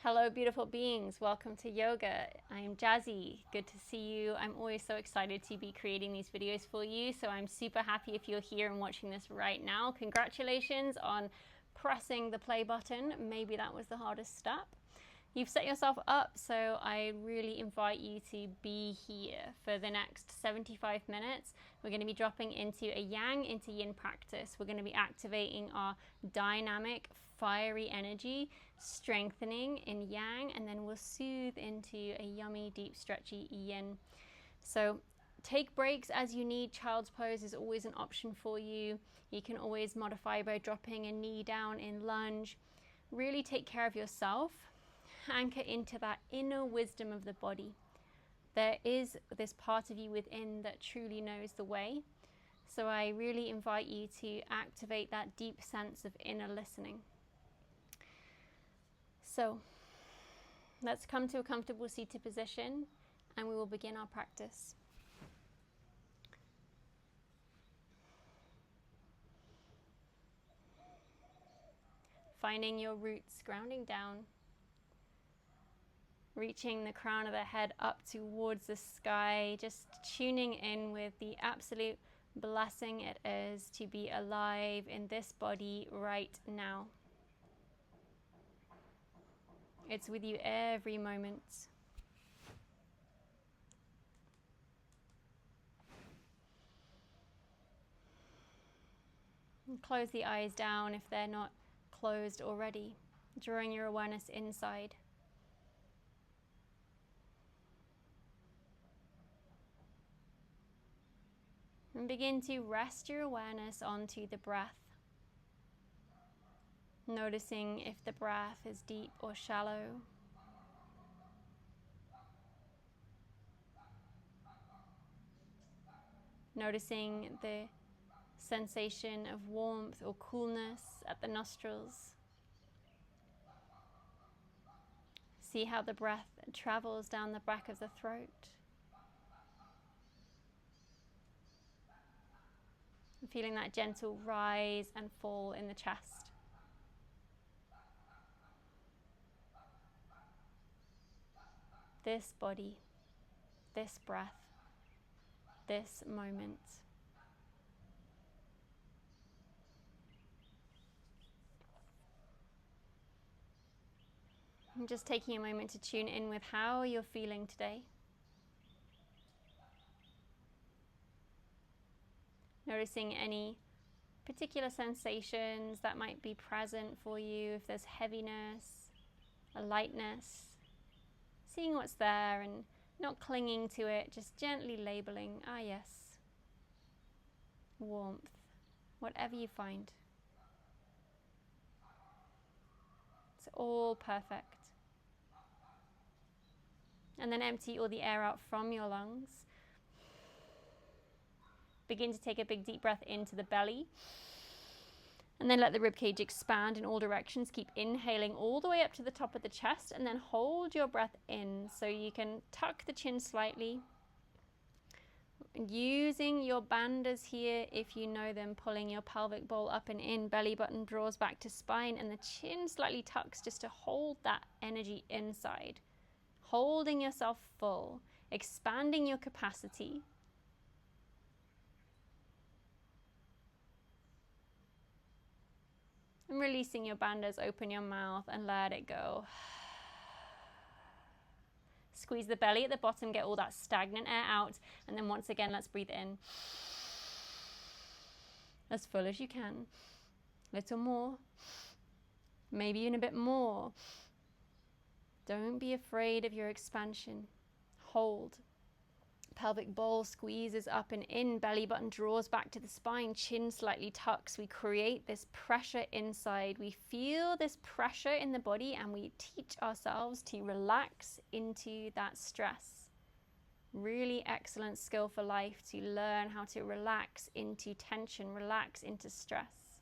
Hello, beautiful beings. Welcome to yoga. I'm Jazzy. Good to see you. I'm always so excited to be creating these videos for you. So I'm super happy if you're here and watching this right now. Congratulations on pressing the play button. Maybe that was the hardest step. You've set yourself up, so I really invite you to be here for the next 75 minutes. We're going to be dropping into a yang, into yin practice. We're going to be activating our dynamic, fiery energy, strengthening in yang, and then we'll soothe into a yummy, deep, stretchy yin. So take breaks as you need. Child's pose is always an option for you. You can always modify by dropping a knee down in lunge. Really take care of yourself. Anchor into that inner wisdom of the body. There is this part of you within that truly knows the way. So I really invite you to activate that deep sense of inner listening. So let's come to a comfortable seated position and we will begin our practice. Finding your roots, grounding down. Reaching the crown of the head up towards the sky, just tuning in with the absolute blessing it is to be alive in this body right now. It's with you every moment. And close the eyes down if they're not closed already, drawing your awareness inside. And begin to rest your awareness onto the breath. Noticing if the breath is deep or shallow. Noticing the sensation of warmth or coolness at the nostrils. See how the breath travels down the back of the throat. Feeling that gentle rise and fall in the chest. This body, this breath, this moment. And just taking a moment to tune in with how you're feeling today. Noticing any particular sensations that might be present for you, if there's heaviness, a lightness, seeing what's there and not clinging to it, just gently labeling, yes, warmth, whatever you find. It's all perfect. And then empty all the air out from your lungs. Begin to take a big deep breath into the belly. And then let the ribcage expand in all directions. Keep inhaling all the way up to the top of the chest and then hold your breath in. So you can tuck the chin slightly. Using your bandhas here, if you know them, pulling your pelvic bowl up and in, belly button draws back to spine and the chin slightly tucks just to hold that energy inside. Holding yourself full, expanding your capacity. And releasing your bandhas, open your mouth and let it go. Squeeze the belly at the bottom, get all that stagnant air out. And then once again, let's breathe in. As full as you can. Little more. Maybe even a bit more. Don't be afraid of your expansion. Hold. Pelvic bowl squeezes up and in, belly button draws back to the spine, chin slightly tucks. We create this pressure inside. We feel this pressure in the body and we teach ourselves to relax into that stress. Really excellent skill for life to learn how to relax into tension, relax into stress.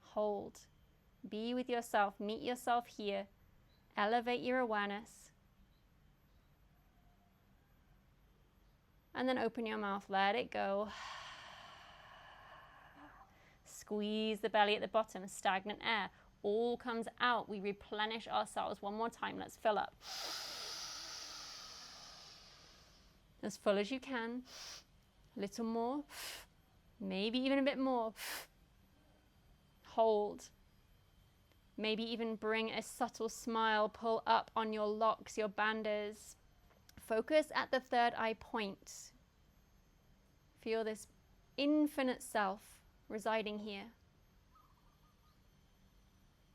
Hold. Be with yourself, meet yourself here. Elevate your awareness. And then open your mouth, let it go. Squeeze the belly at the bottom, stagnant air. all comes out, we replenish ourselves. One more time, let's fill up. As full as you can. A little more. Maybe even a bit more. Hold. Maybe even bring a subtle smile, pull up on your locks, your bandhas. Focus at the third eye point. Feel this infinite self residing here.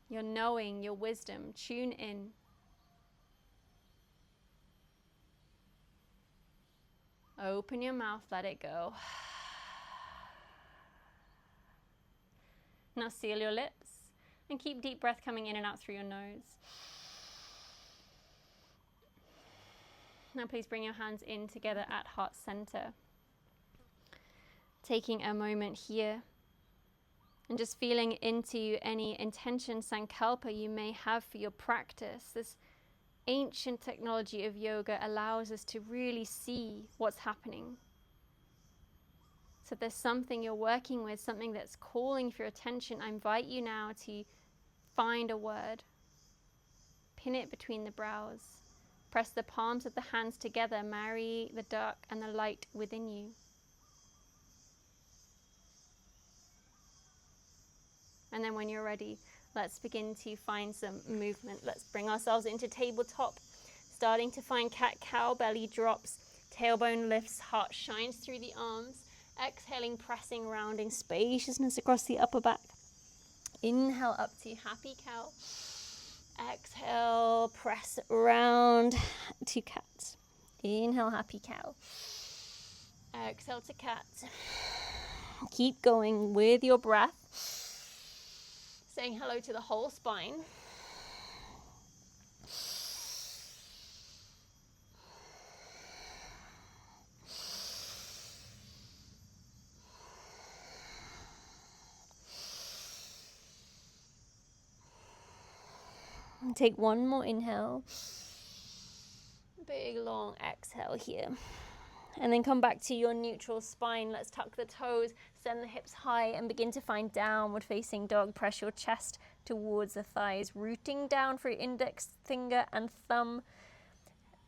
Your knowing, your wisdom, tune in. Open your mouth, let it go. Now seal your lips and keep deep breath coming in and out through your nose. Now please bring your hands in together at heart center. Taking a moment here and just feeling into any intention, sankalpa you may have for your practice. This ancient technology of yoga allows us to really see what's happening. So if there's something you're working with, something that's calling for your attention, I invite you now to find a word. Pin it between the brows. Press the palms of the hands together. Marry the dark and the light within you. And then when you're ready, let's begin to find some movement. Let's bring ourselves into tabletop. Starting to find cat-cow, belly drops, tailbone lifts, heart shines through the arms. Exhaling, pressing, rounding, spaciousness across the upper back. Inhale up to happy cow. Exhale, press round to cat. Inhale, happy cow. Exhale to cat. Keep going with your breath. Saying hello to the whole spine. And take one more inhale. Big long exhale here. And then come back to your neutral spine. Let's tuck the toes, send the hips high, and begin to find downward facing dog. Press your chest towards the thighs, rooting down for your index finger and thumb.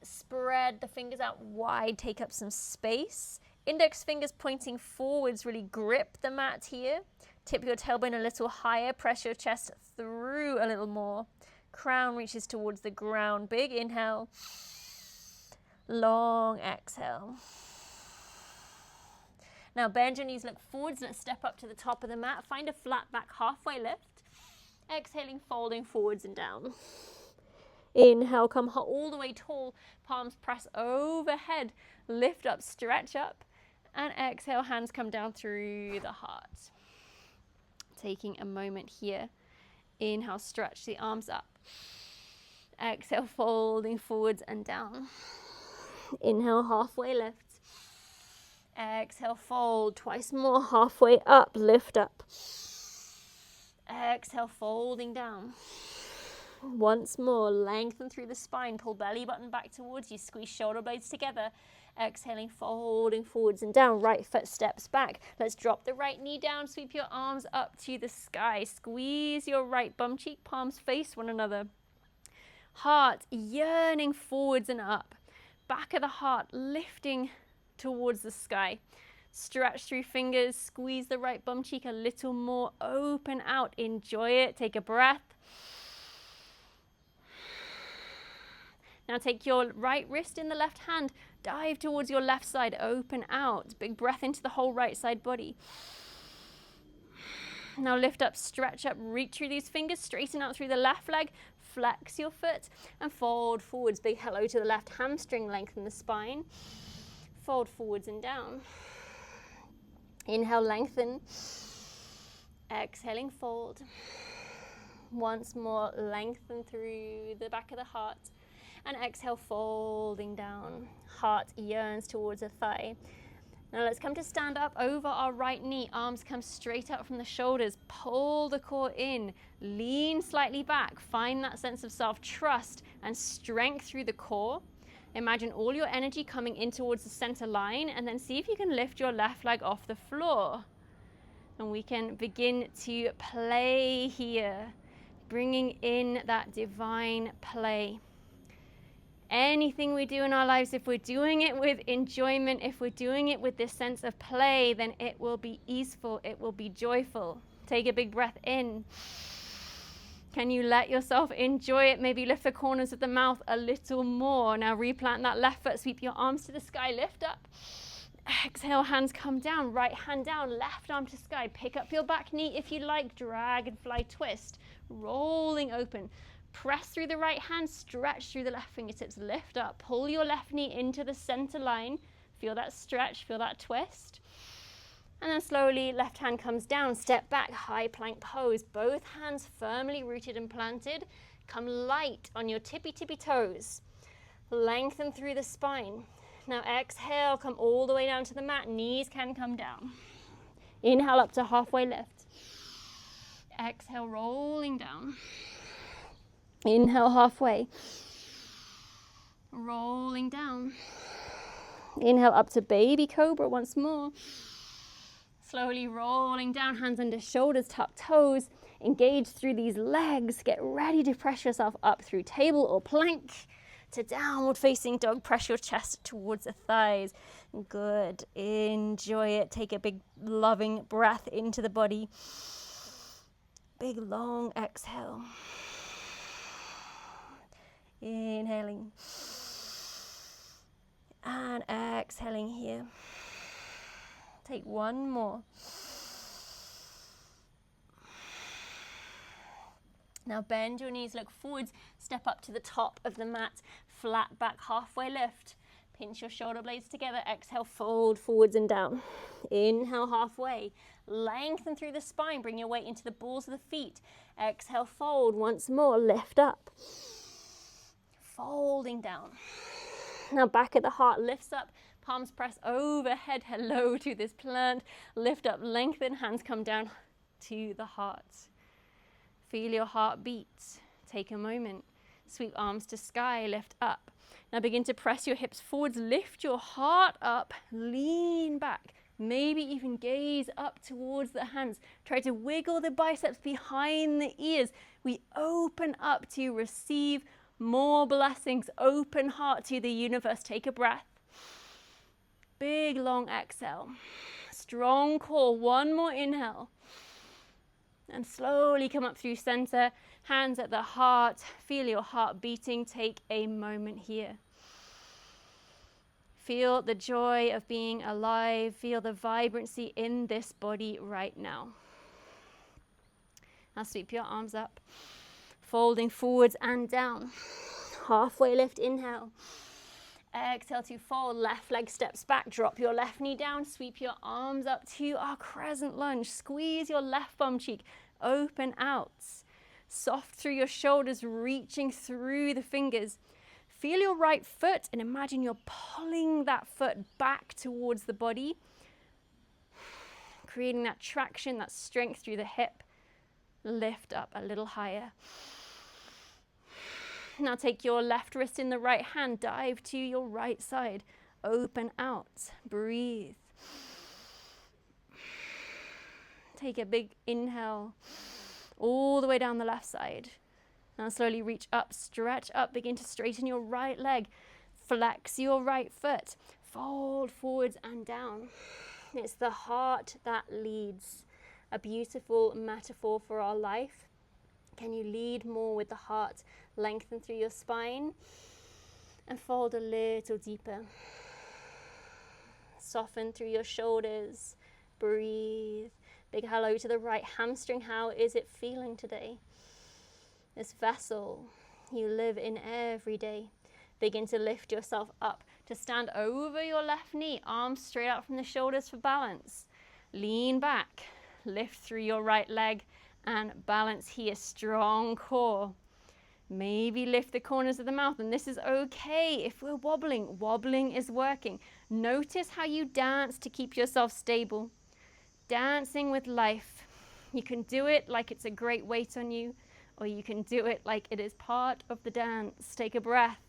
Spread the fingers out wide, take up some space. Index fingers pointing forwards, really grip the mat here. Tip your tailbone a little higher, press your chest through a little more. Crown reaches towards the ground. Big inhale. Long exhale. Now bend your knees, look forwards. Let's step up to the top of the mat. Find a flat back halfway lift. Exhaling, folding forwards and down. Inhale, come all the way tall. Palms press overhead. Lift up, stretch up. And exhale, hands come down through the heart. Taking a moment here. Inhale, stretch the arms up. Exhale, folding forwards and down. Inhale, halfway lift. Exhale, fold. Twice more, halfway up, lift up. Exhale, folding down. Once more, lengthen through the spine. Pull belly button back towards you. Squeeze shoulder blades together. Exhaling, folding forwards and down. Right foot steps back. Let's drop the right knee down. Sweep your arms up to the sky. Squeeze your right bum cheek. Palms face one another. Heart yearning forwards and up. Back of the heart lifting towards the sky. Stretch through fingers. Squeeze the right bum cheek a little more. Open out. Enjoy it. Take a breath. Now take your right wrist in the left hand. Dive towards your left side. Open out. Big breath into the whole right side body. Now lift up, stretch up, reach through these fingers. Straighten out through the left leg. Flex your foot and fold forwards. Big hello to the left hamstring. Lengthen the spine. Fold forwards and down. Inhale, lengthen. Exhaling, fold. Once more, lengthen through the back of the heart. And exhale, folding down. Heart yearns towards the thigh. Now let's come to stand up over our right knee. Arms come straight up from the shoulders. Pull the core in. Lean slightly back. Find that sense of self-trust and strength through the core. Imagine all your energy coming in towards the center line, and then see if you can lift your left leg off the floor. And we can begin to play here. bringing in that divine play. Anything we do in our lives, if we're doing it with enjoyment, if we're doing it with this sense of play, then it will be easeful, it will be joyful. Take a big breath in. Can you let yourself enjoy it? Maybe lift the corners of the mouth a little more. Now replant that left foot, sweep your arms to the sky, lift up. Exhale, hands come down, right hand down, left arm to sky. Pick up your back knee if you like, dragonfly twist, rolling open. Press through the right hand, stretch through the left fingertips, lift up. Pull your left knee into the center line. Feel that stretch, feel that twist. And then slowly, left hand comes down, step back, high plank pose. Both hands firmly rooted and planted. Come light on your tippy toes. Lengthen through the spine. Now exhale, come all the way down to the mat. Knees can come down. Inhale up to halfway lift. Exhale, rolling down. Inhale halfway, rolling down. Inhale up to baby cobra once more. Slowly rolling down, hands under shoulders, tuck toes. Engage through these legs. Get ready to press yourself up through table or plank to downward facing dog. Press your chest towards the thighs. Good. Enjoy it. Take a big loving breath into the body. Big long exhale. Inhaling and exhaling here. Take one more. Now bend your knees, look forwards, step up to the top of the mat, flat back, halfway lift. Pinch your shoulder blades together, exhale, fold forwards and down. Inhale, halfway. Lengthen through the spine, bring your weight into the balls of the feet. Exhale, fold once more, lift up. Folding down. Now back of the heart lifts up, palms press overhead. Hello to this plant. Lift up, lengthen, hands come down to the heart. Feel your heart beat. Take a moment. Sweep arms to sky, lift up. Now begin to press your hips forwards, lift your heart up, lean back. Maybe even gaze up towards the hands. Try to wiggle the biceps behind the ears. We open up to receive more blessings. Open heart to the universe. Take a breath. Big long exhale. Strong core. One more inhale. And slowly come up through center. Hands at the heart. Feel your heart beating. Take a moment here. Feel the joy of being alive. Feel the vibrancy in this body right now. Now sweep your arms up. Folding forwards and down. Halfway lift, inhale. Exhale to fold, left leg steps back, drop your left knee down, sweep your arms up to our crescent lunge. Squeeze your left bum cheek, open out. Soft through your shoulders, reaching through the fingers. Feel your right foot and imagine you're pulling that foot back towards the body. Creating that traction, that strength through the hip. Lift up a little higher. Now take your left wrist in the right hand, dive to your right side, open out, breathe. Take a big inhale all the way down the left side. Now slowly reach up, stretch up, begin to straighten your right leg, flex your right foot, fold forwards and down. It's the heart that leads. A beautiful metaphor for our life. Can you lead more with the heart? Lengthen through your spine and fold a little deeper. Soften through your shoulders. Breathe. Big hello to the right hamstring. How is it feeling today? This vessel you live in every day. Begin to lift yourself up to stand over your left knee. Arms straight out from the shoulders for balance. Lean back. Lift through your right leg and balance here. Strong core. Maybe lift the corners of the mouth, and this is okay if we're wobbling. Wobbling is working. Notice how you dance to keep yourself stable. Dancing with life. You can do it like it's a great weight on you, or you can do it like it is part of the dance. Take a breath.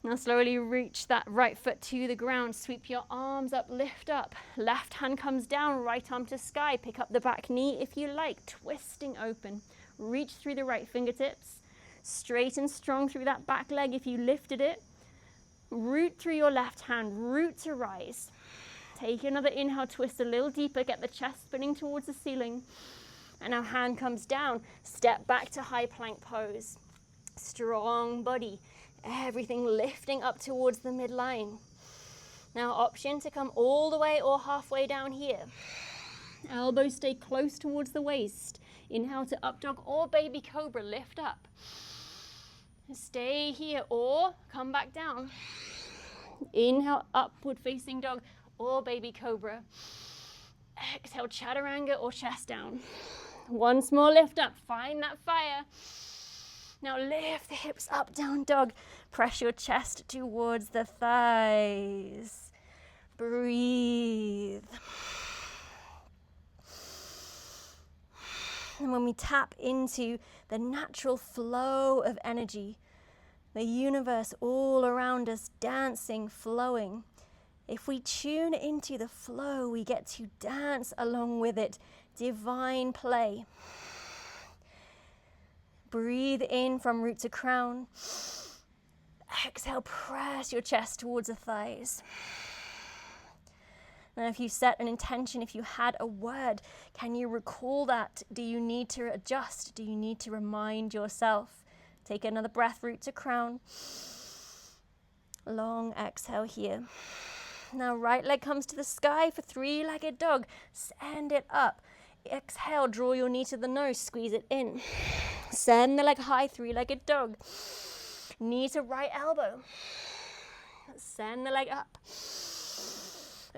Now slowly reach that right foot to the ground. Sweep your arms up, lift up. Left hand comes down, right arm to sky. Pick up the back knee if you like, twisting open. Reach through the right fingertips. Straight and strong through that back leg if you lifted it. Root through your left hand, root to rise. Take another inhale, twist a little deeper, get the chest spinning towards the ceiling. And now hand comes down, step back to high plank pose. Strong body, everything lifting up towards the midline. Now option to come all the way or halfway down here. Elbows stay close towards the waist. Inhale to up dog or baby cobra, lift up. Stay here or come back down. Inhale, upward facing dog or baby cobra. Exhale, chaturanga or chest down. Once more, lift up, find that fire. Now lift the hips up, down dog. Press your chest towards the thighs. Breathe. And when we tap into the natural flow of energy, the universe all around us dancing, flowing, if we tune into the flow, we get to dance along with it. Divine play. Breathe in from root to crown. Exhale, press your chest towards the thighs. And if you set an intention, if you had a word, can you recall that? Do you need to adjust? Do you need to remind yourself? Take another breath, root to crown. Long exhale here. Now right leg comes to the sky for three-legged dog. Send it up. Exhale, draw your knee to the nose, squeeze it in. Send the leg high, three-legged dog. Knee to right elbow. Send the leg up.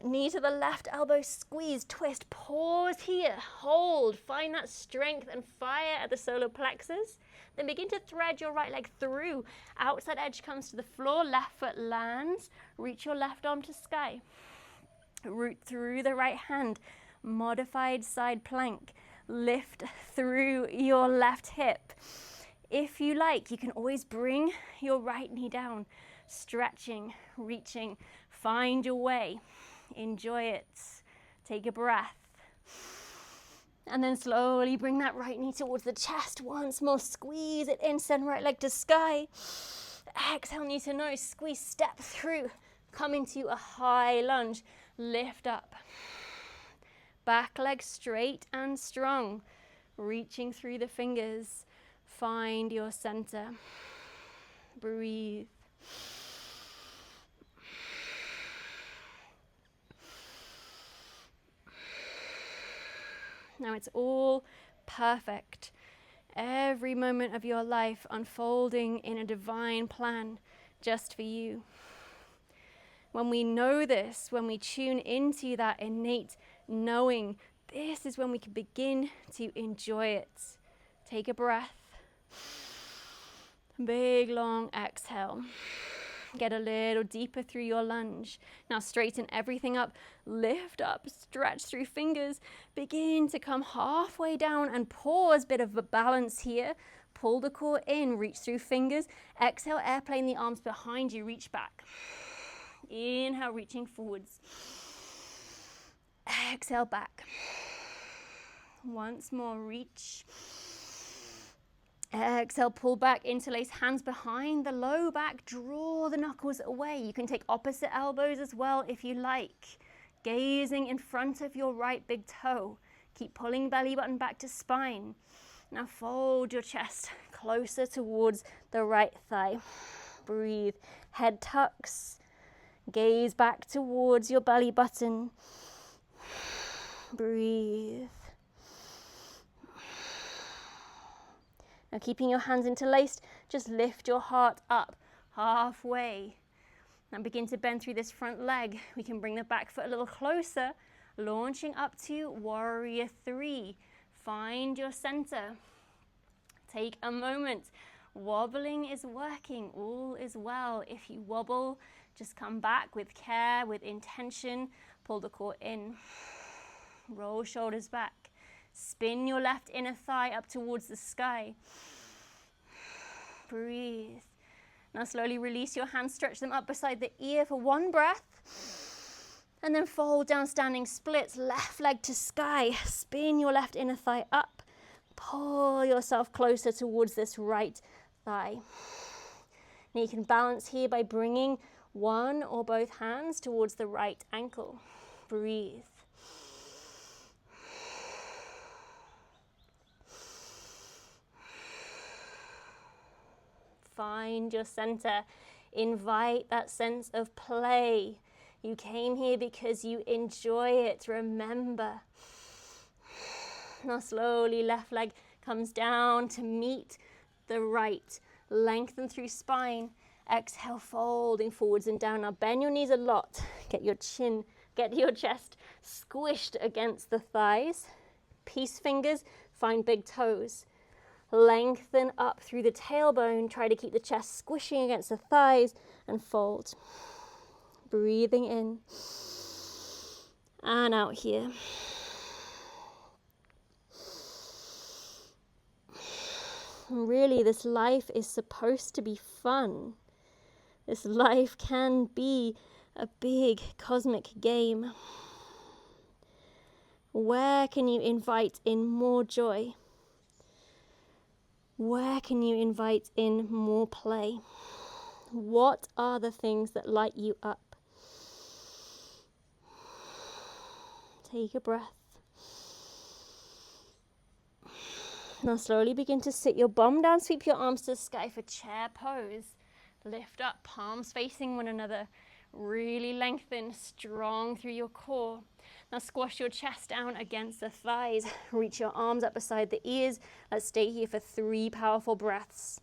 Knee to the left elbow, squeeze, twist, pause here, hold, find that strength and fire at the solar plexus. Then begin to thread your right leg through. Outside edge comes to the floor, left foot lands. Reach your left arm to sky. Root through the right hand. Modified side plank. Lift through your left hip. If you like, you can always bring your right knee down. Stretching, reaching, find your way. Enjoy it. Take a breath. And then slowly bring that right knee towards the chest. Once more, squeeze it in, send right leg to sky. Exhale, knee to nose, squeeze, step through. Come into a high lunge, lift up. Back leg straight and strong. Reaching through the fingers, find your center. Breathe. Now it's all perfect. Every moment of your life unfolding in a divine plan just for you. When we know this, when we tune into that innate knowing, this is when we can begin to enjoy it. Take a breath. Big long exhale. Get a little deeper through your lunge. Now straighten everything up, lift up, stretch through fingers, begin to come halfway down and pause, bit of a balance here. Pull the core in, reach through fingers. Exhale, airplane the arms behind you, reach back. Inhale, reaching forwards. Exhale, back. Once more, reach. Exhale, pull back, interlace hands behind the low back, draw the knuckles away. You can take opposite elbows as well if you like. Gazing in front of your right big toe. Keep pulling belly button back to spine. Now fold your chest closer towards the right thigh. Breathe, head tucks. Gaze back towards your belly button. Breathe. Now keeping your hands interlaced, just lift your heart up halfway. Now begin to bend through this front leg. We can bring the back foot a little closer, launching up to warrior three. Find your center. Take a moment. Wobbling is working, all is well. If you wobble, just come back with care, with intention. Pull the core in. Roll shoulders back. Spin your left inner thigh up towards the sky. Breathe. Now slowly release your hands, stretch them up beside the ear for one breath. And then fold down, standing splits, left leg to sky. Spin your left inner thigh up. pull yourself closer towards this right thigh. Now you can balance here by bringing one or both hands towards the right ankle. Breathe. Find your center. Invite that sense of play. You came here because you enjoy it. Remember. Now slowly left leg comes down to meet the right. Lengthen through spine. Exhale, folding forwards and down. Now bend your knees a lot. Get your chest squished against the thighs. Peace fingers, find big toes. Lengthen up through the tailbone. Try to keep the chest squishing against the thighs and fold. Breathing in and out here. Really, this life is supposed to be fun. This life can be a big cosmic game. Where can you invite in more joy? Where can you invite in more play? What are the things that light you up? Take a breath. Now slowly begin to sit your bum down, sweep your arms to the sky for chair pose. Lift up, palms facing one another. Really lengthen, strong through your core. Now squash your chest down against the thighs. Reach your arms up beside the ears. Let's stay here for 3 powerful breaths.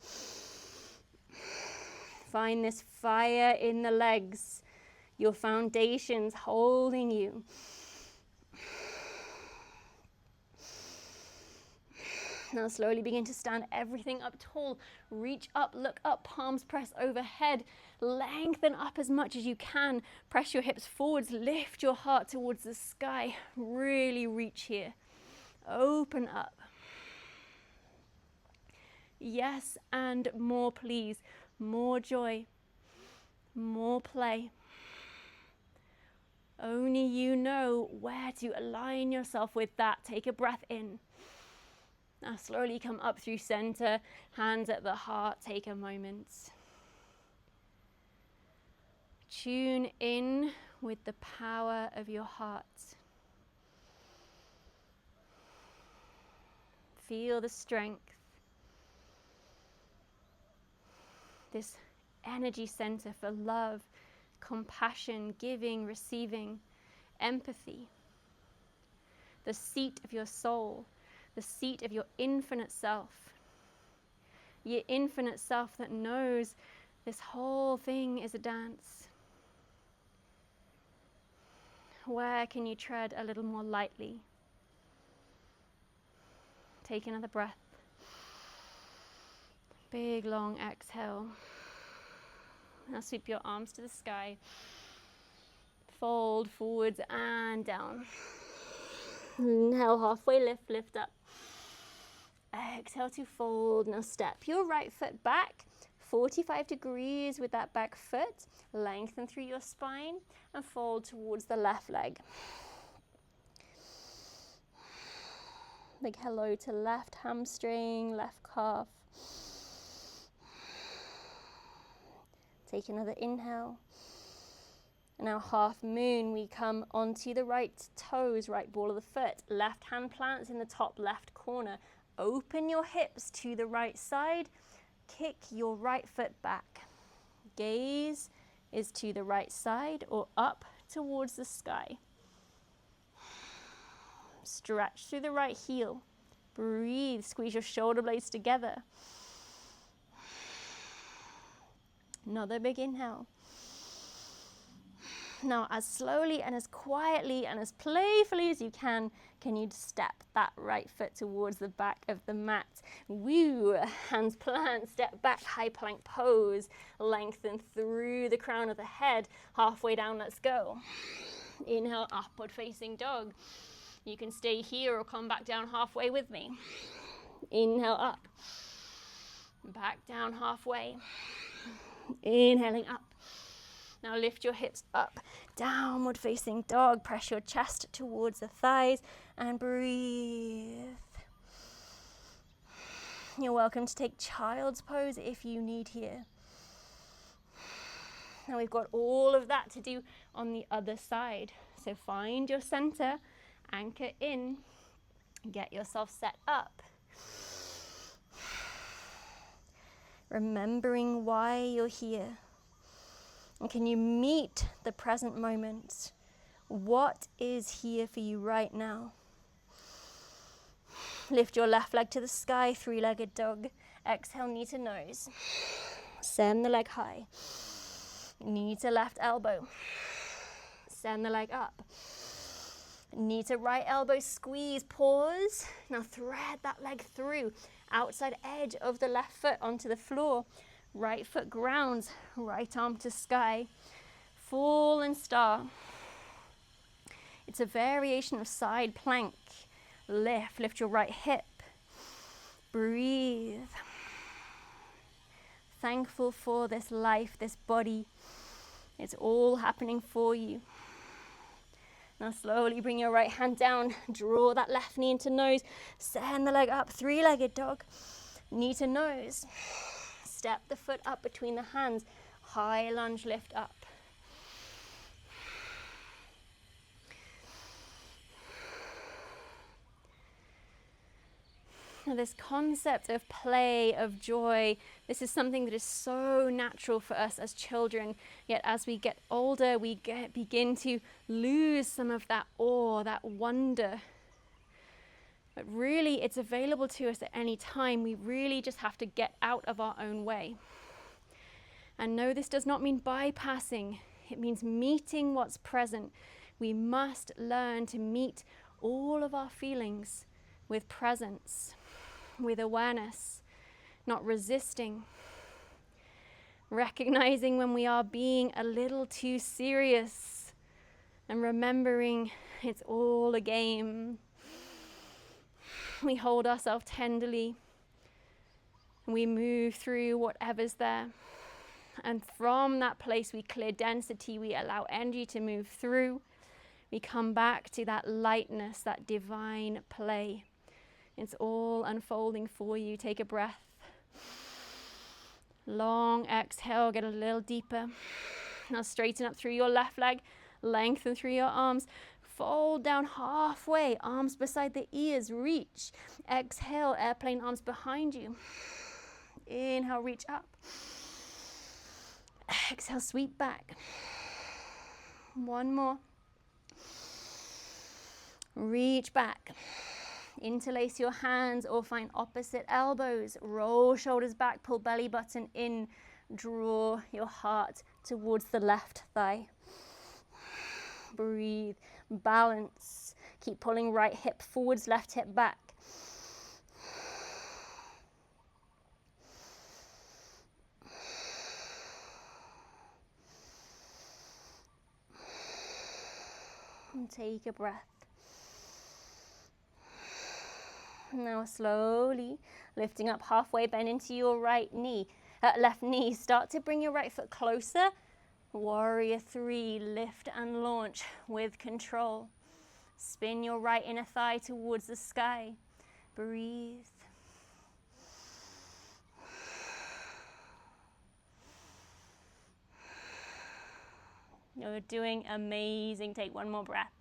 Find this fire in the legs. Your foundation's holding you. Now slowly begin to stand everything up tall. Reach up, look up, palms press overhead. Lengthen up as much as you can. Press your hips forwards, lift your heart towards the sky. Really reach here. Open up. Yes, and more please. More joy. More play. Only you know where to align yourself with that. Take a breath in. Now slowly come up through center, hands at the heart, take a moment. Tune in with the power of your heart. Feel the strength. This energy center for love, compassion, giving, receiving, empathy. The seat of your soul. The seat of your infinite self. Your infinite self that knows this whole thing is a dance. Where can you tread a little more lightly? Take another breath. Big long exhale. Now sweep your arms to the sky. Fold forwards and down. Inhale, halfway lift, lift up. Exhale to fold. Now step your right foot back 45 degrees with that back foot. Lengthen through your spine and fold towards the left leg. Big hello to left hamstring, left calf. Take another inhale. Now half moon, we come onto the right toes, right ball of the foot. Left hand plants in the top left corner. Open your hips to the right side. Kick your right foot back. Gaze is to the right side or up towards the sky. Stretch through the right heel. Breathe, squeeze your shoulder blades together. Another big inhale. Now, as slowly and as quietly and as playfully as you can you step that right foot towards the back of the mat. Woo! Hands plant, step back, high plank pose. Lengthen through the crown of the head. Halfway down, let's go. Inhale, upward facing dog. You can stay here or come back down halfway with me. Inhale up. Back down halfway. Inhaling up. Now lift your hips up, downward facing dog. Press your chest towards the thighs and breathe. You're welcome to take child's pose if you need here. Now we've got all of that to do on the other side. So find your center, anchor in, get yourself set up. Remembering why you're here. And can you meet the present moment? What is here for you right now? Lift your left leg to the sky, three-legged dog. Exhale, knee to nose. Send the leg high. Knee to left elbow. Send the leg up. Knee to right elbow, squeeze, pause. Now thread that leg through. Outside edge of the left foot onto the floor. Right foot grounds, right arm to sky. Fallen star. It's a variation of side plank. Lift your right hip. Breathe. Thankful for this life, this body. It's all happening for you. Now slowly bring your right hand down. Draw that left knee into nose. Send the leg up, three-legged dog. Knee to nose. Step the foot up between the hands. High lunge, lift up. Now this concept of play, of joy, this is something that is so natural for us as children, yet as we get older, we begin to lose some of that awe, that wonder. But really, it's available to us at any time. We really just have to get out of our own way. And no, this does not mean bypassing. It means meeting what's present. We must learn to meet all of our feelings with presence, with awareness, not resisting. Recognizing when we are being a little too serious and remembering it's all a game. We hold ourselves tenderly and we move through whatever's there. And from that place we clear density, we allow energy to move through. We come back to that lightness, that divine play. It's all unfolding for you. Take a breath. Long exhale, get a little deeper. Now straighten up through your left leg, lengthen through your arms. Fold down halfway, arms beside the ears, reach. Exhale, airplane arms behind you. Inhale, reach up. Exhale, sweep back. One more. Reach back. Interlace your hands or find opposite elbows. Roll shoulders back, pull belly button in. Draw your heart towards the left thigh. Breathe, balance. Keep pulling right hip forwards, left hip back. And take a breath. Now slowly lifting up halfway, bend into your left knee. Start to bring your right foot closer. Warrior 3, lift and launch with control. Spin your right inner thigh towards the sky. Breathe. You're doing amazing. Take one more breath.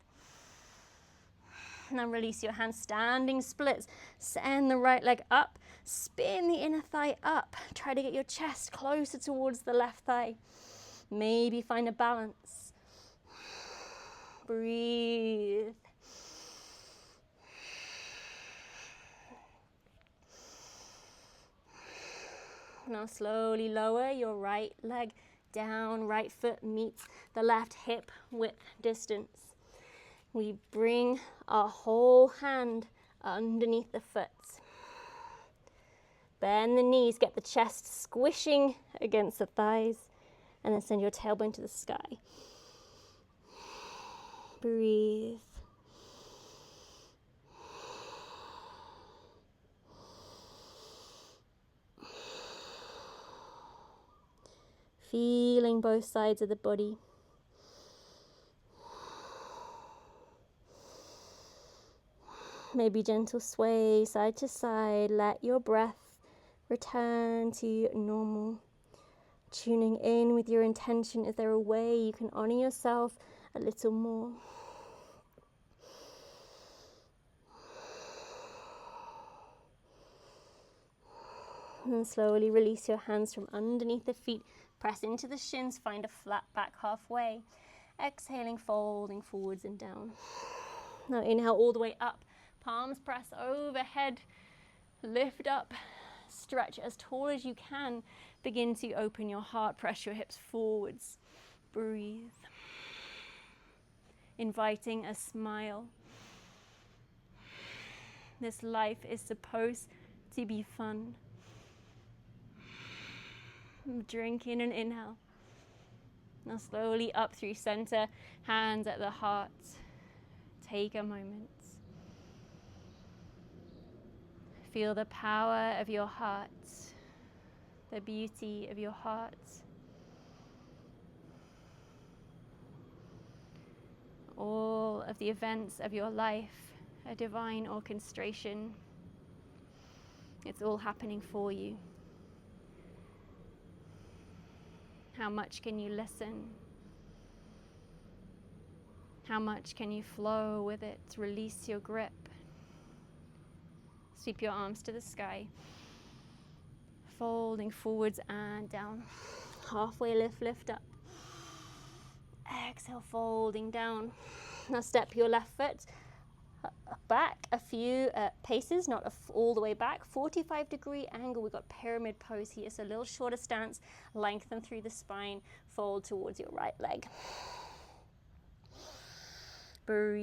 Now release your hands, standing splits. Send the right leg up. Spin the inner thigh up. Try to get your chest closer towards the left thigh. Maybe find a balance. Breathe. Now slowly lower your right leg down. Right foot meets the left hip width distance. We bring our whole hand underneath the foot. Bend the knees, get the chest squishing against the thighs, and then send your tailbone to the sky. Breathe. Feeling both sides of the body. Maybe gentle sway side to side. Let your breath return to normal. Tuning in with your intention, is there a way you can honor yourself a little more? And then slowly release your hands from underneath the feet. Press into the shins, find a flat back halfway. Exhaling, folding forwards and down. Now inhale all the way up. Palms press overhead. Lift up. Stretch as tall as you can. Begin to open your heart. Press your hips forwards. Breathe. Inviting a smile. This life is supposed to be fun. Drink in and inhale. Now slowly up through center, hands at the heart. Take a moment. Feel the power of your heart, the beauty of your heart. All of the events of your life, a divine orchestration. It's all happening for you. How much can you listen? How much can you flow with it? Release your grip. Sweep your arms to the sky. Folding forwards and down. Halfway lift, lift up. Exhale, folding down. Now step your left foot back a few paces, not all the way back. 45-degree angle. We've got pyramid pose here, so a little shorter stance. Lengthen through the spine. Fold towards your right leg. Breathe.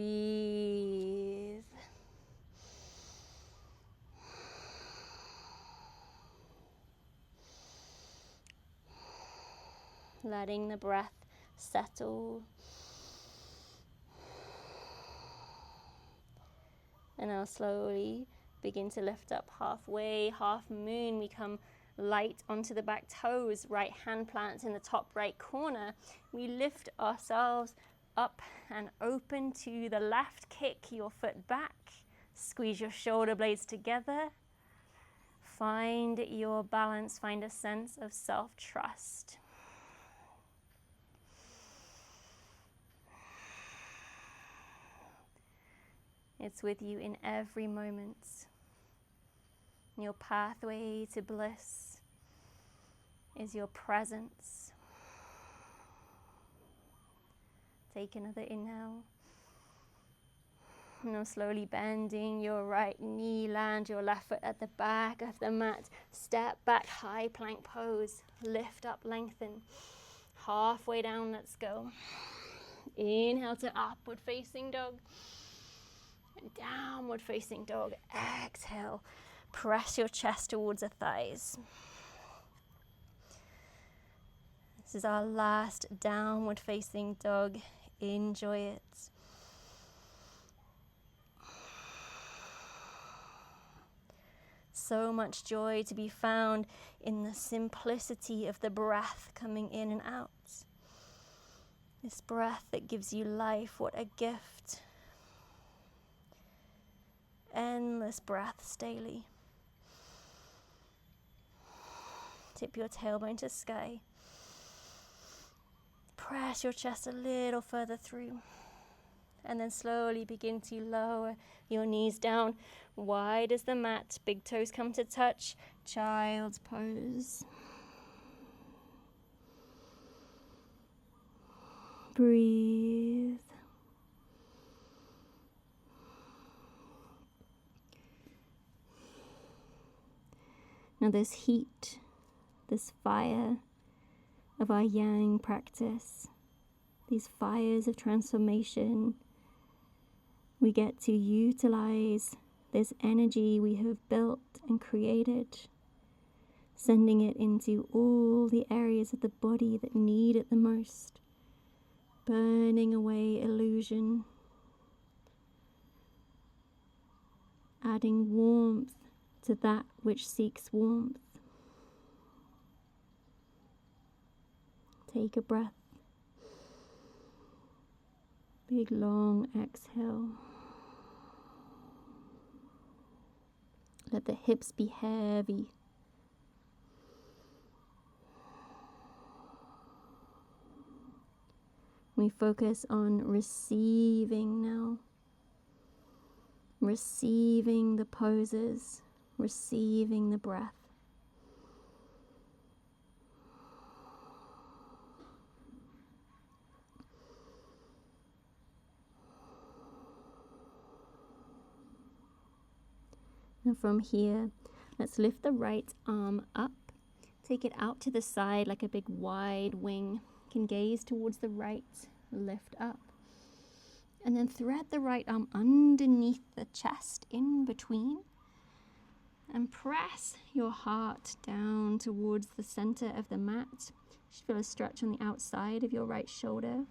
Letting the breath settle. And now slowly begin to lift up halfway, half moon. We come light onto the back toes, right hand plants in the top right corner. We lift ourselves up and open to the left. Kick your foot back. Squeeze your shoulder blades together. Find your balance. Find a sense of self-trust. It's with you in every moment. Your pathway to bliss is your presence. Take another inhale. Now slowly bending your right knee, land your left foot at the back of the mat. Step back, high plank pose. Lift up, lengthen. Halfway down, let's go. Inhale to upward facing dog. Downward facing dog. Exhale. Press your chest towards the thighs. This is our last downward facing dog. Enjoy it. So much joy to be found in the simplicity of the breath coming in and out. This breath that gives you life, what a gift. Endless breaths daily. Tip your tailbone to sky. Press your chest a little further through. And then slowly begin to lower your knees down. Wide as the mat. Big toes come to touch. Child's pose. Breathe. Now this heat, this fire of our yang practice, these fires of transformation, we get to utilize this energy we have built and created, sending it into all the areas of the body that need it the most, burning away illusion, adding warmth to that which seeks warmth. Take a breath. Big long exhale. Let the hips be heavy. We focus on receiving now. Receiving the poses, receiving the breath. And from here, let's lift the right arm up. Take it out to the side like a big wide wing. You can gaze towards the right, lift up. And then thread the right arm underneath the chest, in between. And press your heart down towards the center of the mat. You should feel a stretch on the outside of your right shoulder.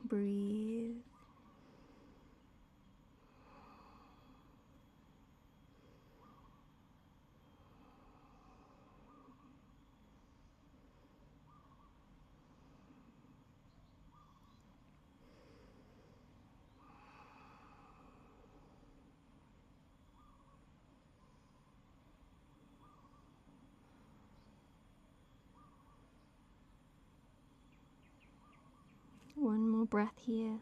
Breathe. One more breath here.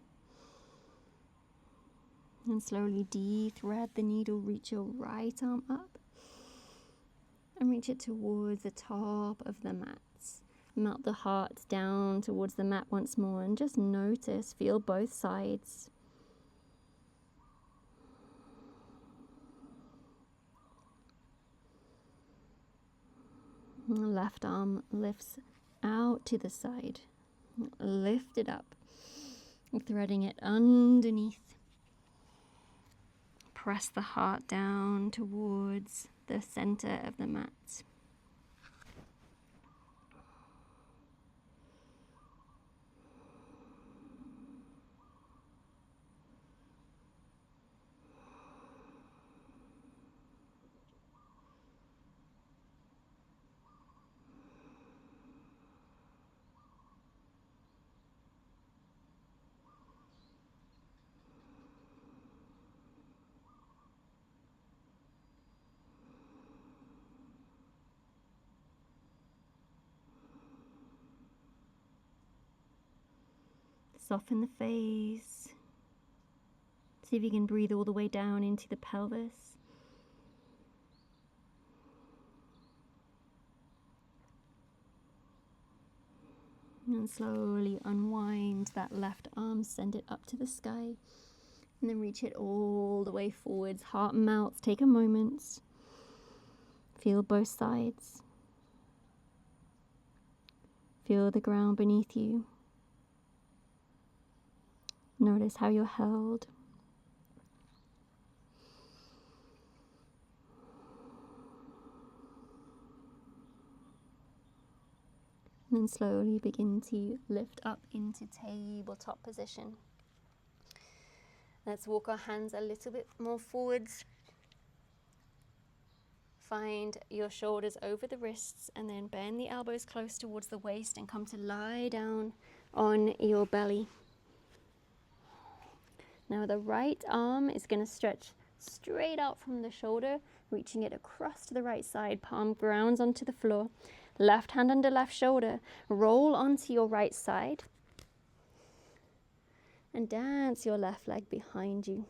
And slowly de-thread the needle, reach your right arm up and reach it towards the top of the mat. Melt the heart down towards the mat once more and just notice, feel both sides. And the left arm lifts out to the side. Lift it up, threading it underneath. Press the heart down towards the center of the mat. Soften the face. See if you can breathe all the way down into the pelvis. And slowly unwind that left arm, send it up to the sky. And then reach it all the way forwards. Heart melts. Take a moment. Feel both sides. Feel the ground beneath you. Notice how you're held. And then slowly begin to lift up into tabletop position. Let's walk our hands a little bit more forwards. Find your shoulders over the wrists and then bend the elbows close towards the waist and come to lie down on your belly. Now the right arm is going to stretch straight out from the shoulder, reaching it across to the right side, palm grounds onto the floor. Left hand under left shoulder, roll onto your right side and dance your left leg behind you.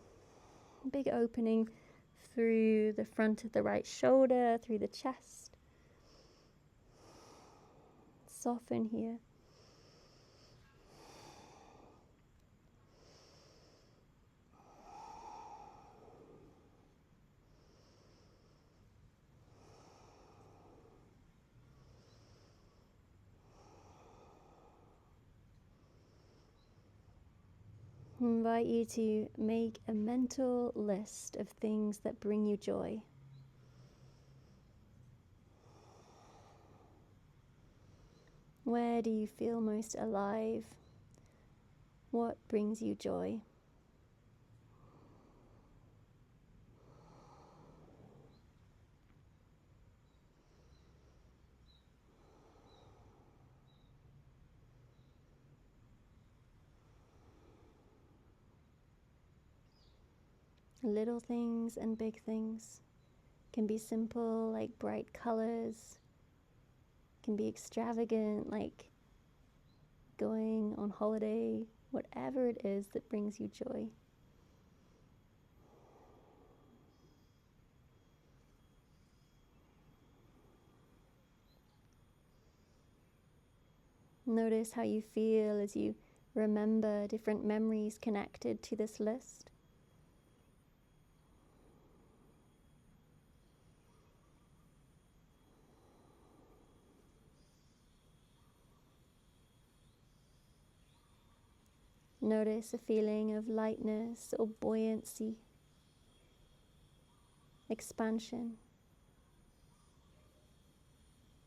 Big opening through the front of the right shoulder, through the chest. Soften here. I invite you to make a mental list of things that bring you joy. Where do you feel most alive? What brings you joy? Little things and big things. It can be simple, like bright colors. It can be extravagant, like going on holiday. Whatever it is that brings you joy. Notice how you feel as you remember different memories connected to this list. Notice a feeling of lightness or buoyancy, expansion.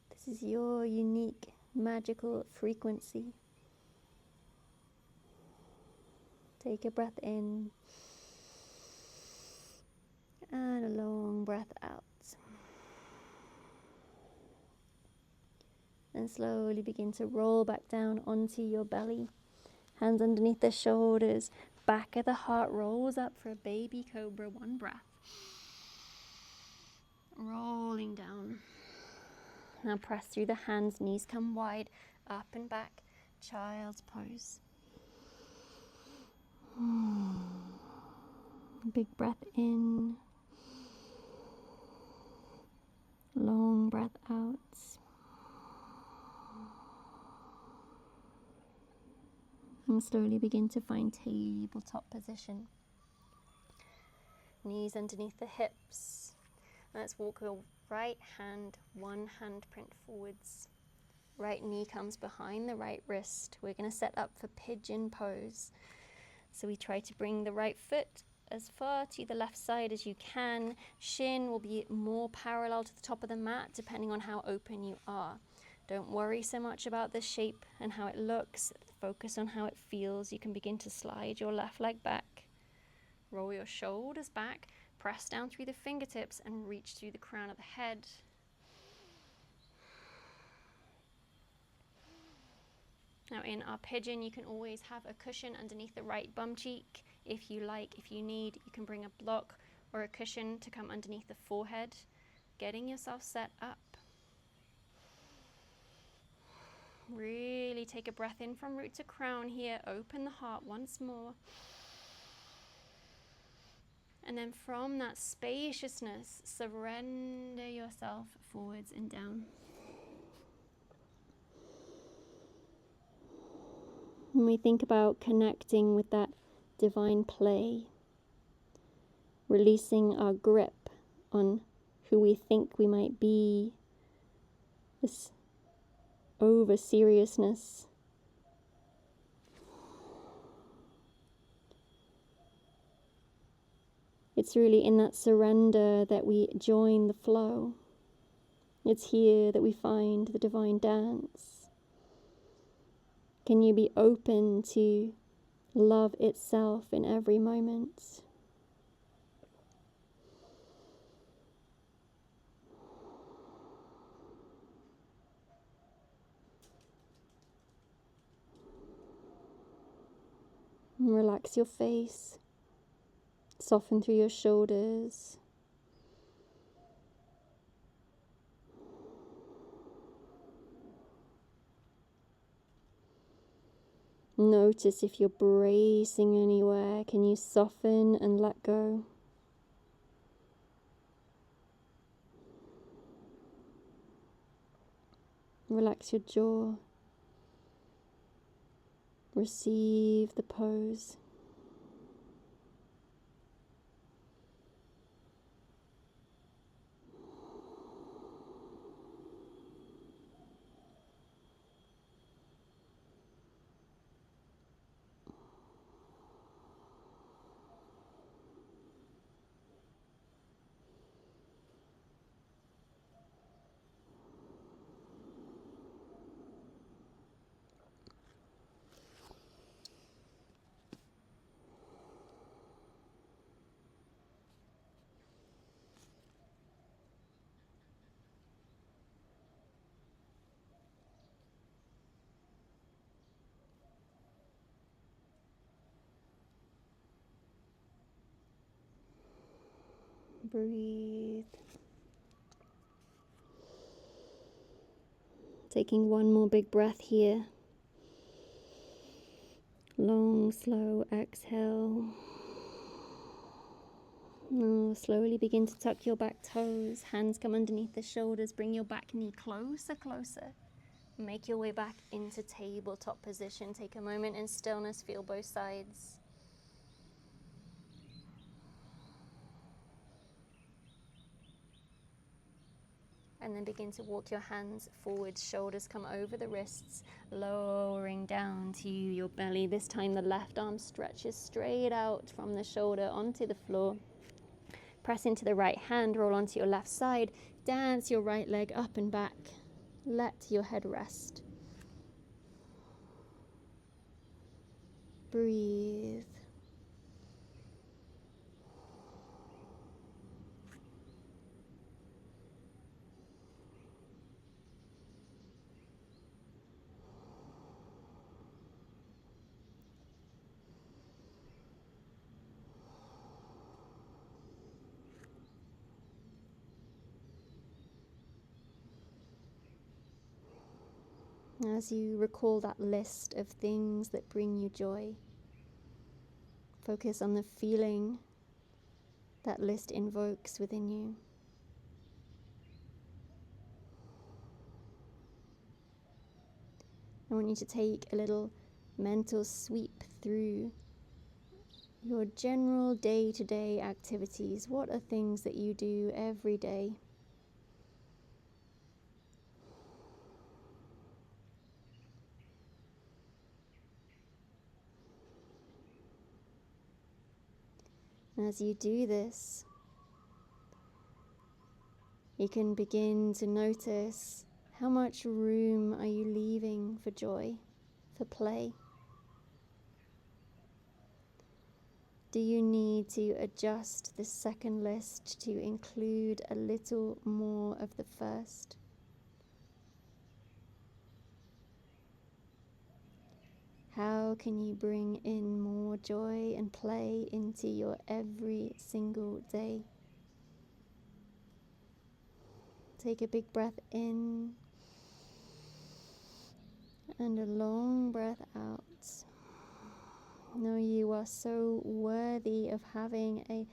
This is your unique, magical frequency. Take a breath in and a long breath out. And slowly begin to roll back down onto your belly. Hands underneath the shoulders, back of the heart rolls up for a baby cobra. One breath. Rolling down. Now press through the hands, knees come wide, up and back, child's pose. Big breath in. Long breath out. And slowly begin to find tabletop position. Knees underneath the hips. Let's walk your right hand, one handprint forwards. Right knee comes behind the right wrist. We're going to set up for pigeon pose. So we try to bring the right foot as far to the left side as you can. Shin will be more parallel to the top of the mat depending on how open you are. Don't worry so much about the shape and how it looks. Focus on how it feels. You can begin to slide your left leg back. Roll your shoulders back. Press down through the fingertips and reach through the crown of the head. Now in our pigeon, you can always have a cushion underneath the right bum cheek. If you like, if you need, you can bring a block or a cushion to come underneath the forehead. Getting yourself set up. Really take a breath in from root to crown here. Open the heart once more. And then from that spaciousness, surrender yourself forwards and down. When we think about connecting with that divine play, releasing our grip on who we think we might be, this over seriousness. It's really in that surrender that we join the flow. It's here that we find the divine dance. Can you be open to love itself in every moment? And relax your face. Soften through your shoulders. Notice if you're bracing anywhere. Can you soften and let go? Relax your jaw. Receive the pose. Breathe. Taking one more big breath here. Long, slow exhale. Now slowly begin to tuck your back toes. Hands come underneath the shoulders. Bring your back knee closer, closer. Make your way back into tabletop position. Take a moment in stillness. Feel both sides. And then begin to walk your hands forward. Shoulders come over the wrists, lowering down to your belly. This time the left arm stretches straight out from the shoulder onto the floor. Press into the right hand, roll onto your left side. Dance your right leg up and back. Let your head rest. Breathe. As you recall that list of things that bring you joy, focus on the feeling that list invokes within you. I want you to take a little mental sweep through your general day-to-day activities. What are things that you do every day? As you do this, you can begin to notice how much room are you leaving for joy, for play. Do you need to adjust the second list to include a little more of the first? How can you bring in more joy and play into your every single day? Take a big breath in and a long breath out. Know you are so worthy of having a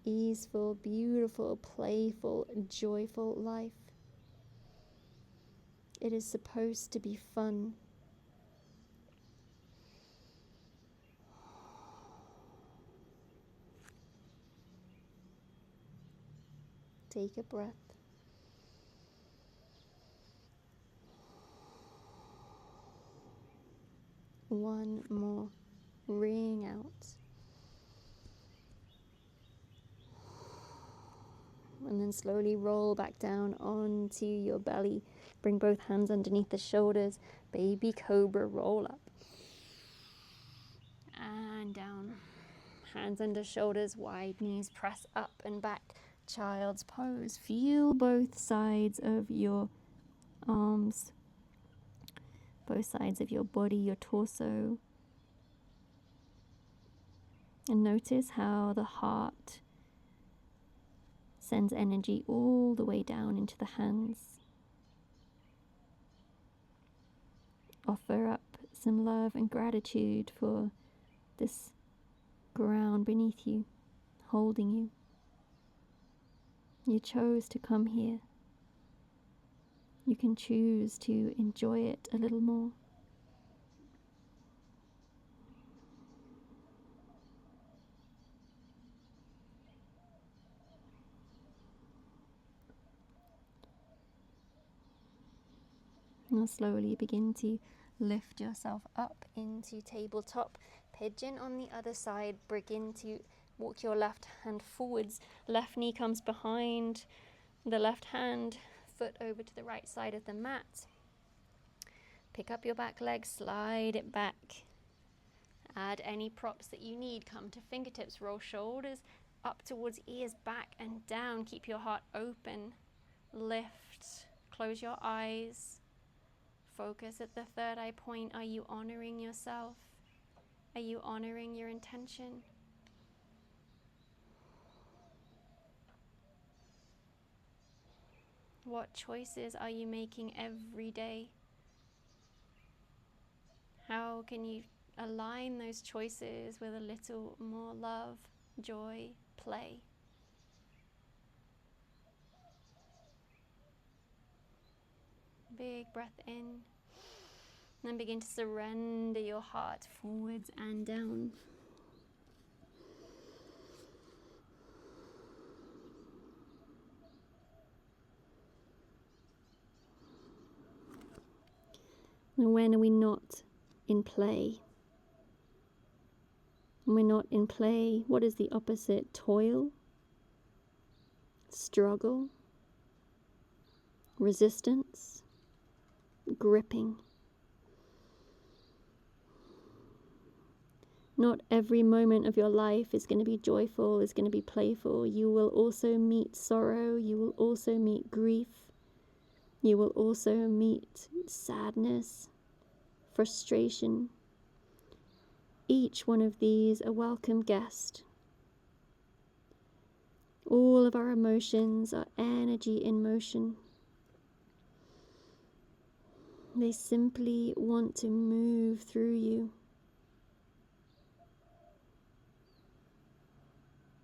easeful, beautiful, playful, joyful life. It is supposed to be fun. Take a breath. One more. Ring out. And then slowly roll back down onto your belly. Bring both hands underneath the shoulders. Baby cobra, roll up. And down. Hands under shoulders, wide knees, press up and back. Child's pose. Feel both sides of your arms, both sides of your body, your torso. And notice how the heart sends energy all the way down into the hands. Offer up some love and gratitude for this ground beneath you, holding you. You chose to come here. You can choose to enjoy it a little more. Now slowly begin to lift yourself up into tabletop pigeon. On the other side, begin to walk your left hand forwards. Left knee comes behind the left hand, foot over to the right side of the mat. Pick up your back leg, slide it back. Add any props that you need. Come to fingertips, roll shoulders up towards ears, back and down. Keep your heart open. Lift, close your eyes. Focus at the third eye point. Are you honoring yourself? Are you honoring your intention? What choices are you making every day How can you align those choices with a little more love, joy, play? Big breath in. Then begin to surrender your heart forwards and down. And when are we not in play? When we're not in play, what is the opposite? Toil, struggle, resistance, gripping. Not every moment of your life is going to be joyful, is going to be playful. You will also meet sorrow, you will also meet grief, you will also meet sadness, frustration. Each one of these a welcome guest. All of our emotions are energy in motion. They simply want to move through you.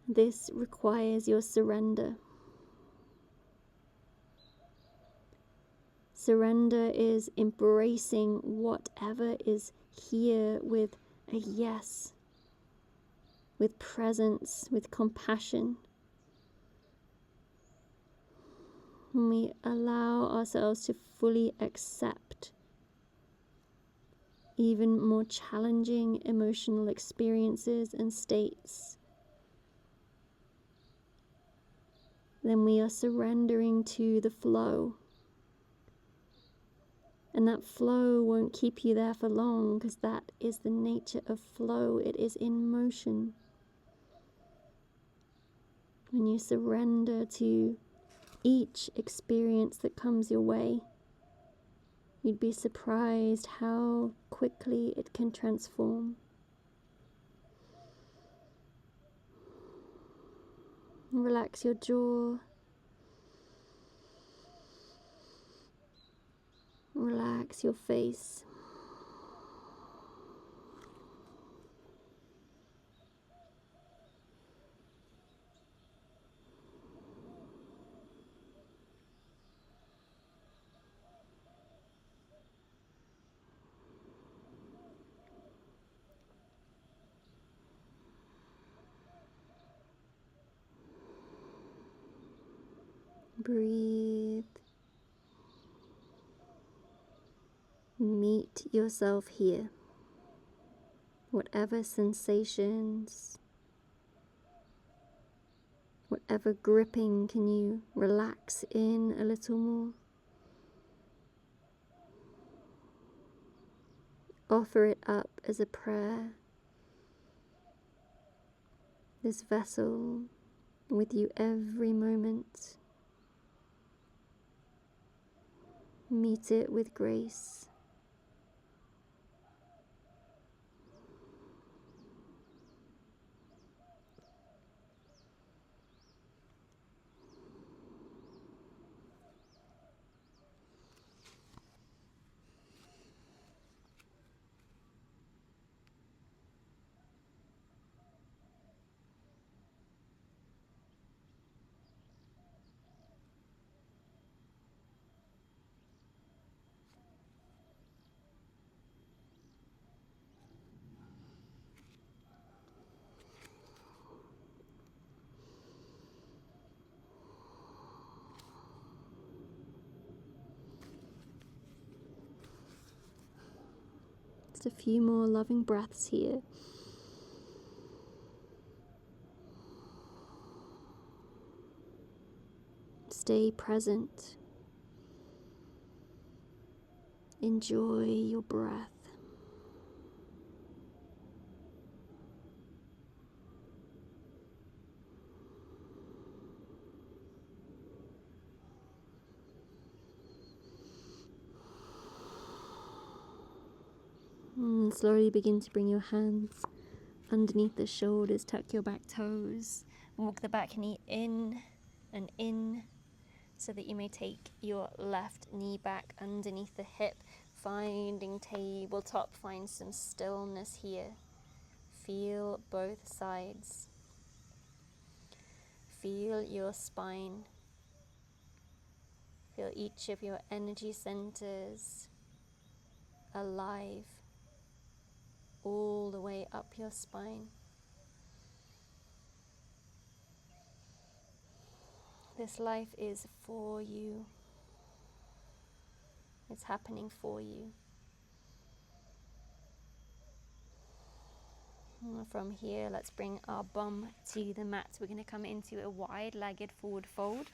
This requires your surrender. Surrender is embracing whatever is here with a yes, with presence, with compassion. And we allow ourselves to fully accept even more challenging emotional experiences and states. Then we are surrendering to the flow. And that flow won't keep you there for long, because that is the nature of flow. It is in motion. When you surrender to each experience that comes your way, you'd be surprised how quickly it can transform. Relax your jaw. Relax your face. Breathe. Meet yourself here. Whatever sensations, whatever gripping, can you relax in a little more? Offer it up as a prayer. This vessel with you every moment. Meet it with grace. Just a few more loving breaths here. Stay present. Enjoy your breath. And slowly begin to bring your hands underneath the shoulders, tuck your back toes, walk the back knee in and in so that you may take your left knee back underneath the hip. finding tabletop, find some stillness here. Feel both sides. Feel your spine. Feel each of your energy centers alive all the way up your spine. This life is for you. It's happening for you. From here, let's bring our bum to the mat. We're going to come into a wide-legged forward fold.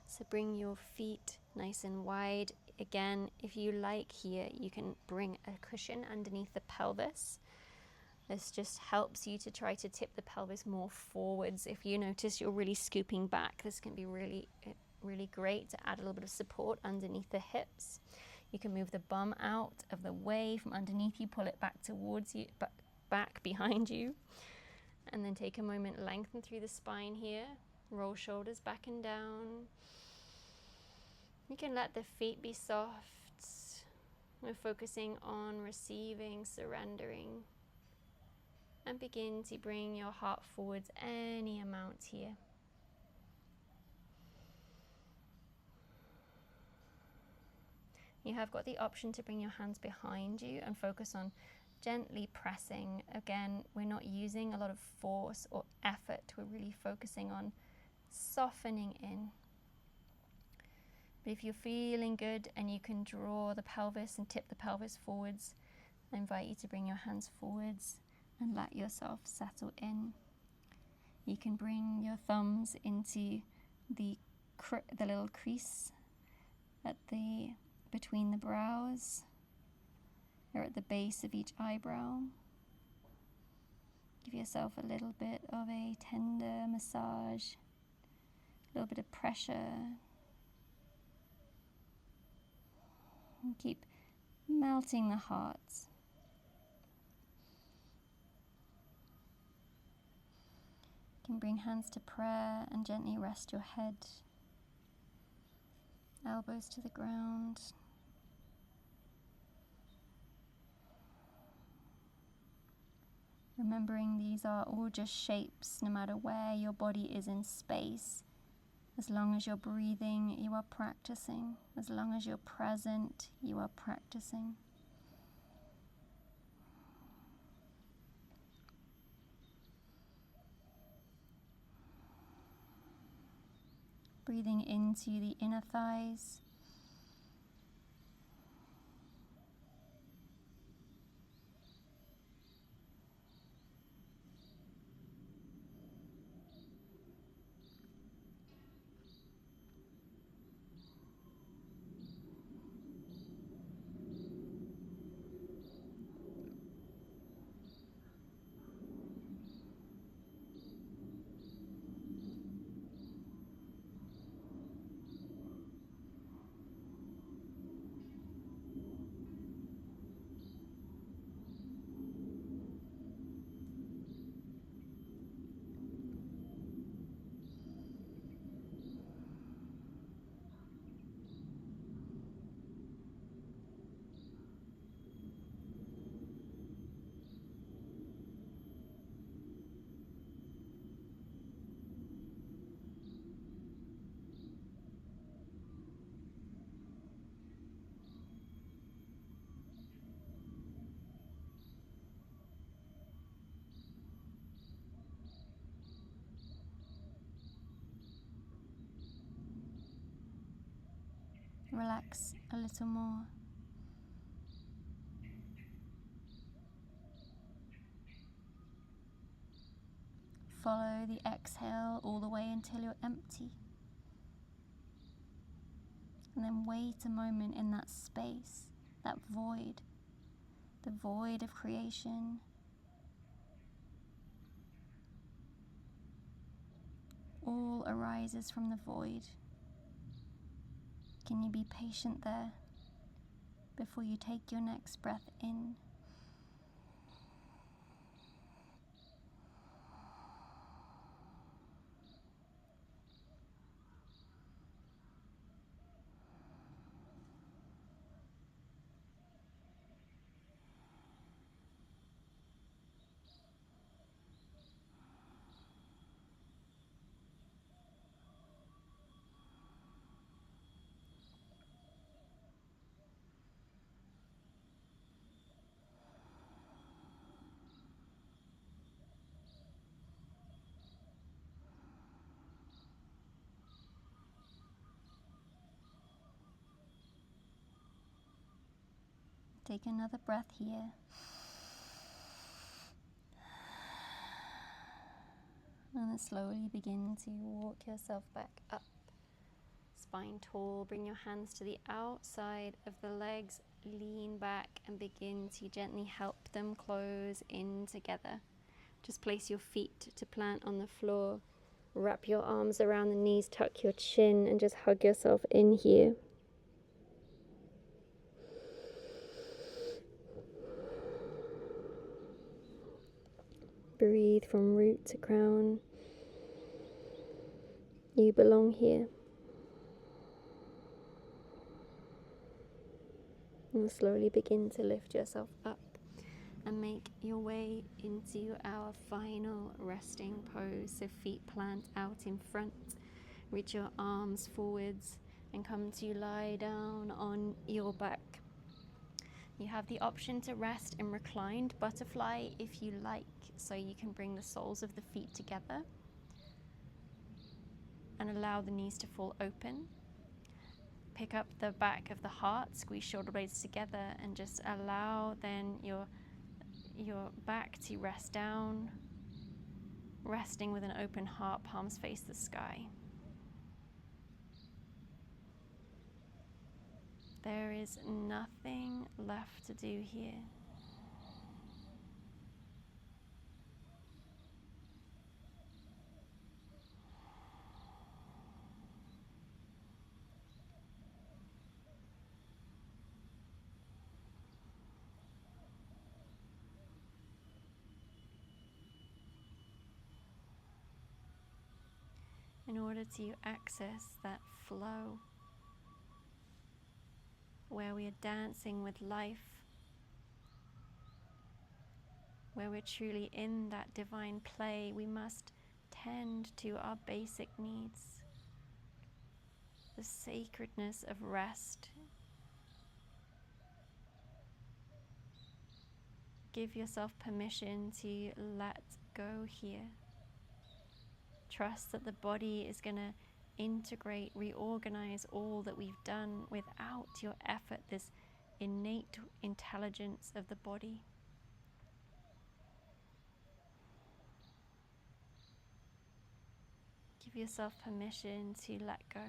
So bring your feet nice and wide. Again, if you like here, you can bring a cushion underneath the pelvis. This just helps you to try to tip the pelvis more forwards. If you notice you're really scooping back, this can be really great to add a little bit of support underneath the hips. You can move the bum out of the way from underneath you, pull it back towards you, back behind you. And then take a moment, lengthen through the spine here. Roll shoulders back and down. You can let the feet be soft. We're focusing on receiving, surrendering. And begin to bring your heart forwards any amount here. You have got the option to bring your hands behind you and focus on gently pressing. Again, we're not using a lot of force or effort. We're really focusing on softening in. But if you're feeling good and you can draw the pelvis and tip the pelvis forwards, I invite you to bring your hands forwards and let yourself settle in. You can bring your thumbs into the little crease at between the brows, or at the base of each eyebrow. Give yourself a little bit of a tender massage, a little bit of pressure. And keep melting the heart. You can bring hands to prayer and gently rest your head, elbows to the ground. Remembering these are all just shapes, no matter where your body is in space. As long as you're breathing, you are practicing. As long as you're present, you are practicing. Breathing into the inner thighs. Relax a little more. Follow the exhale all the way until you're empty. And then wait a moment in that space, that void, the void of creation. All arises from the void. Can you be patient there before you take your next breath in? Take another breath here. And then slowly begin to walk yourself back up. Spine tall, bring your hands to the outside of the legs, lean back and begin to gently help them close in together. Just place your feet to plant on the floor. Wrap your arms around the knees, tuck your chin and just hug yourself in here. Breathe from root to crown. You belong here. And slowly begin to lift yourself up and make your way into our final resting pose. So feet plant out in front, reach your arms forwards and come to lie down on your back. You have the option to rest in reclined butterfly if you like, so you can bring the soles of the feet together and allow the knees to fall open. Pick up the back of the heart, squeeze shoulder blades together and just allow then your back to rest down, resting with an open heart, palms face the sky. There is nothing left to do here. In order to access that flow where we are dancing with life, where we're truly in that divine play, we must tend to our basic needs. The sacredness of rest. Give yourself permission to let go here. Trust that the body is going to integrate, reorganize all that we've done without your effort, this innate intelligence of the body. Give yourself permission to let go.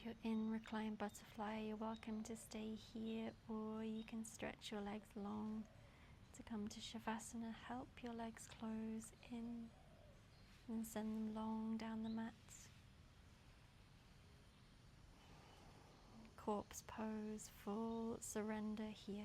you're in reclined butterfly, you're welcome to stay here, or you can stretch your legs long to come to Shavasana. Help your legs close in and send them long down the mat. Corpse pose, full surrender here.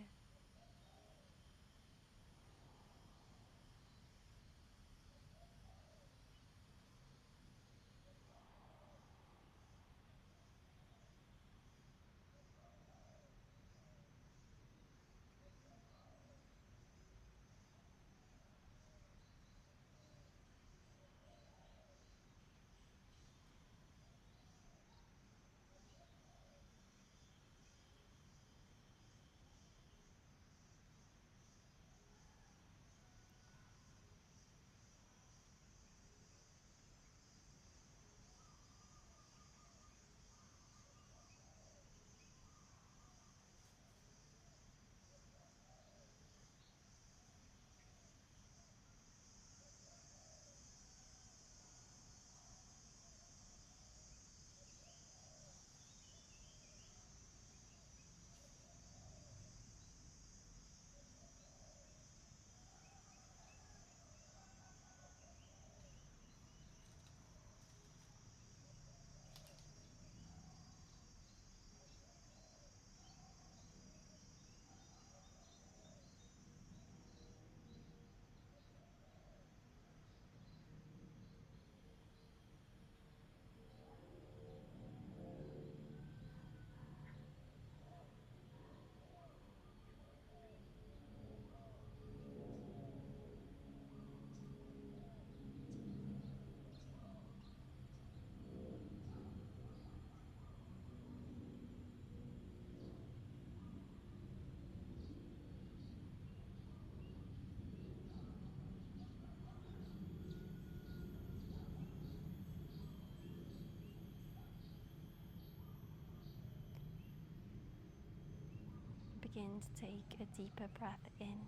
Begin to take a deeper breath in.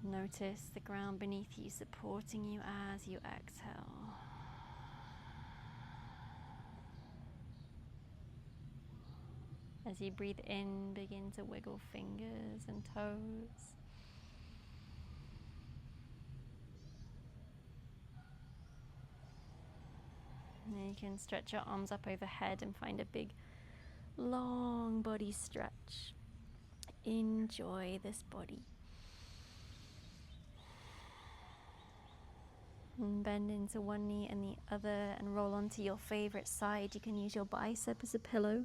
Notice the ground beneath you supporting you as you exhale. As you breathe in, begin to wiggle fingers and toes. And then you can stretch your arms up overhead and find a big, long body stretch. Enjoy this body. And bend into one knee and the other and roll onto your favorite side. You can use your bicep as a pillow.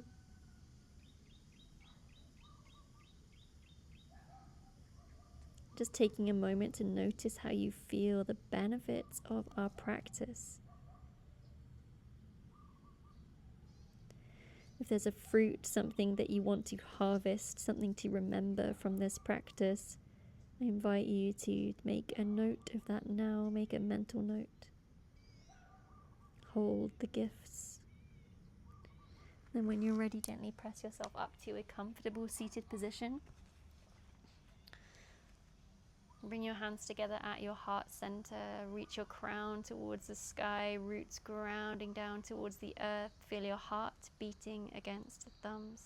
Just taking a moment to notice how you feel the benefits of our practice. If there's a fruit, something that you want to harvest, something to remember from this practice, I invite you to make a note of that now. Make a mental note. Hold the gifts. Then when you're ready, gently press yourself up to a comfortable seated position. Bring your hands together at your heart center. Reach your crown towards the sky, roots grounding down towards the earth. Feel your heart beating against the thumbs.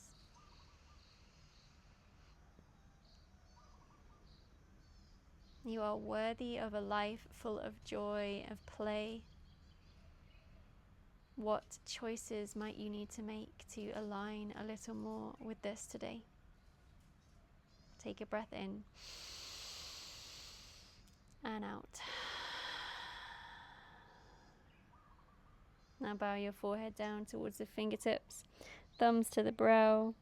You are worthy of a life full of joy, of play. What choices might you need to make to align a little more with this today? Take a breath in and out. Now bow your forehead down towards the fingertips, thumbs to the brow.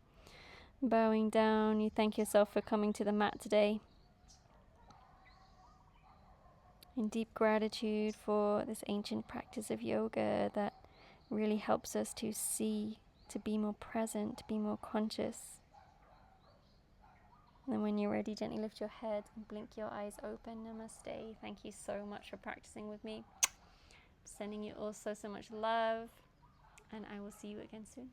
Bowing down, you thank yourself for coming to the mat today. In deep gratitude for this ancient practice of yoga that really helps us to see, to be more present, to be more conscious. And then when you're ready, gently lift your head and blink your eyes open. Namaste. Thank you so much for practicing with me. I'm sending you also so much love, and I will see you again soon.